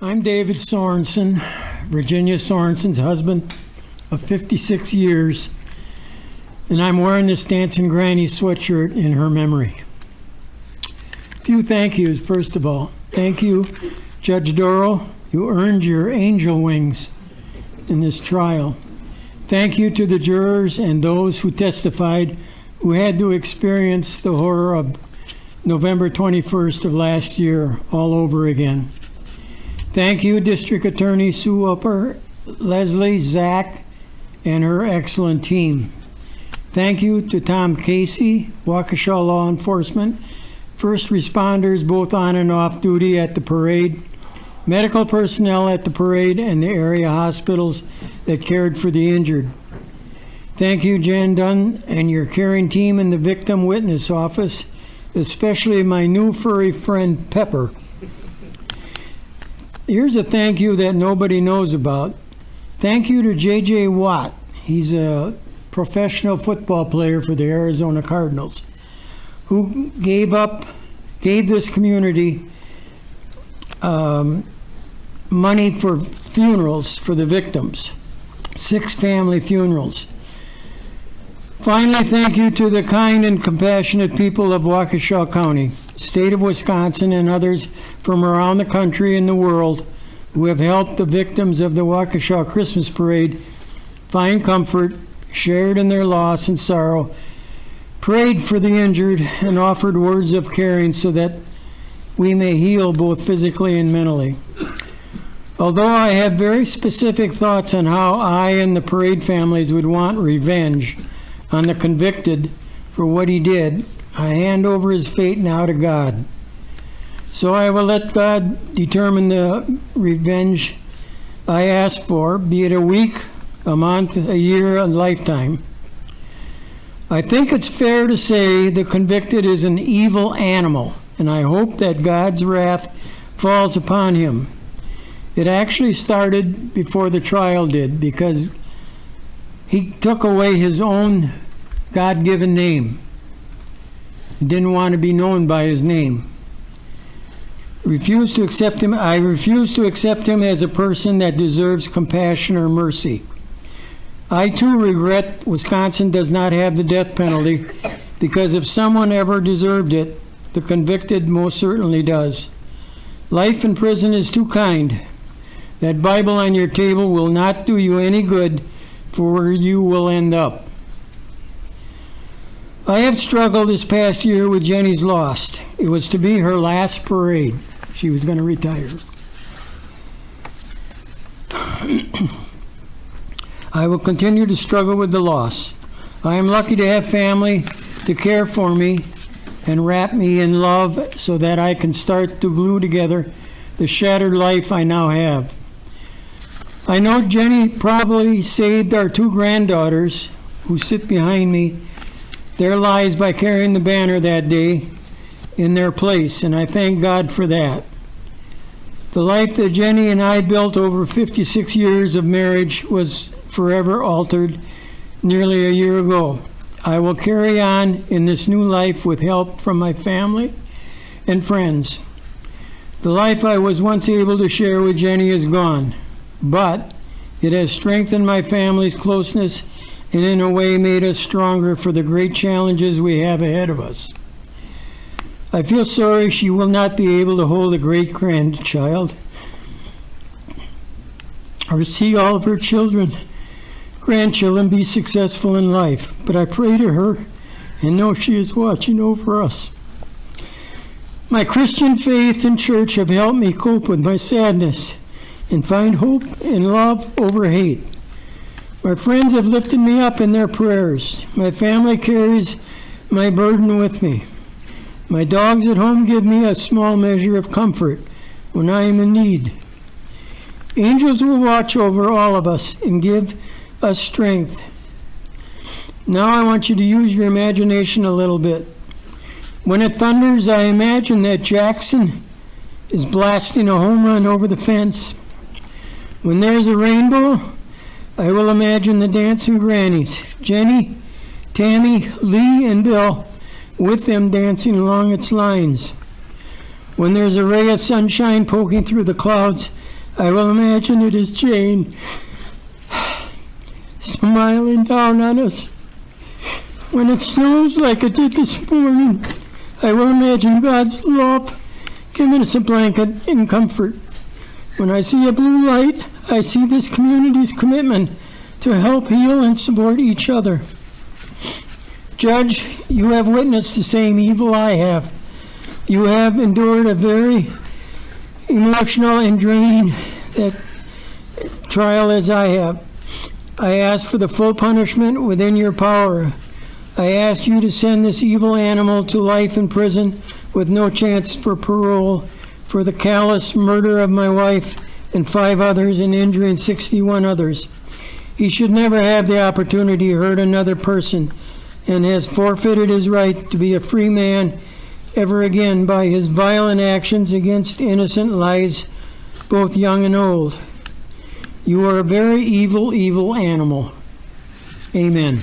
I'm David Sorenson, Virginia Sorenson's husband of 56 years, and I'm wearing this Dancing Granny sweatshirt in her memory. A few thank yous, first of all. Thank you, Judge Darrell. You earned your angel wings in this trial. Thank you to the jurors and those who testified who had to experience the horror of November 21st of last year all over again. Thank you, District Attorney Sue Upper, Leslie, Zach, and her excellent team. Thank you to Tom Casey, Waukesha Law Enforcement, first responders both on and off duty at the parade, medical personnel at the parade, and the area hospitals that cared for the injured. Thank you, Jan Dunn, and your caring team in the Victim Witness Office, especially my new furry friend, Pepper. Here's a thank you that nobody knows about. Thank you to J.J. Watt. He's a professional football player for the Arizona Cardinals, who gave this community money for funerals for the victims, 6 family funerals. Finally, thank you to the kind and compassionate people of Waukesha County, state of Wisconsin, and others from around the country and the world who have helped the victims of the Waukesha Christmas Parade find comfort, shared in their loss and sorrow, prayed for the injured, and offered words of caring so that we may heal both physically and mentally. Although I have very specific thoughts on how I and the parade families would want revenge on the convicted for what he did, I hand over his fate now to God. So I will let God determine the revenge I ask for, be it a week, a month, a year, a lifetime. I think it's fair to say the convicted is an evil animal, and I hope that God's wrath falls upon him. It actually started before the trial did, because he took away his own God-given name. He didn't want to be known by his name. I refuse to accept him as a person that deserves compassion or mercy. I too regret Wisconsin does not have the death penalty, because if someone ever deserved it, the convicted most certainly does. Life in prison is too kind. That Bible on your table will not do you any good for where you will end up. I have struggled this past year with Jenny's loss. It was to be her last parade. She was going to retire. I will continue to struggle with the loss. I am lucky to have family to care for me and wrap me in love so that I can start to glue together the shattered life I now have. I know Jenny probably saved our 2 granddaughters who sit behind me their lives by carrying the banner that day in their place, and I thank God for that. The life that Jenny and I built over 56 years of marriage was forever altered nearly a year ago. I will carry on in this new life with help from my family and friends. The life I was once able to share with Jenny is gone, but it has strengthened my family's closeness and in a way made us stronger for the great challenges we have ahead of us. I feel sorry she will not be able to hold a great-grandchild or see all of her grandchildren be successful in life, but I pray to her and know she is watching over us. My Christian faith and church have helped me cope with my sadness and find hope and love over hate. My friends have lifted me up in their prayers. My family carries my burden with me. My dogs at home give me a small measure of comfort when I am in need. Angels will watch over all of us and give us strength. Now I want you to use your imagination a little bit. When it thunders, I imagine that Jackson is blasting a home run over the fence. When there's a rainbow, I will imagine the dancing grannies, Jenny, Tammy, Lee, and Bill, with them dancing along its lines. When there's a ray of sunshine poking through the clouds, I will imagine it is Jane smiling down on us. When it snows like it did this morning, I will imagine God's love giving us a blanket and comfort. When I see a blue light, I see this community's commitment to help heal and support each other. Judge, you have witnessed the same evil I have. You have endured a very emotional and draining trial as I have. I ask for the full punishment within your power. I ask you to send this evil animal to life in prison with no chance for parole for the callous murder of my wife and 5 others and injuring 61 others. He should never have the opportunity to hurt another person and has forfeited his right to be a free man ever again by his violent actions against innocent lives, both young and old. You are a very evil, evil animal. Amen.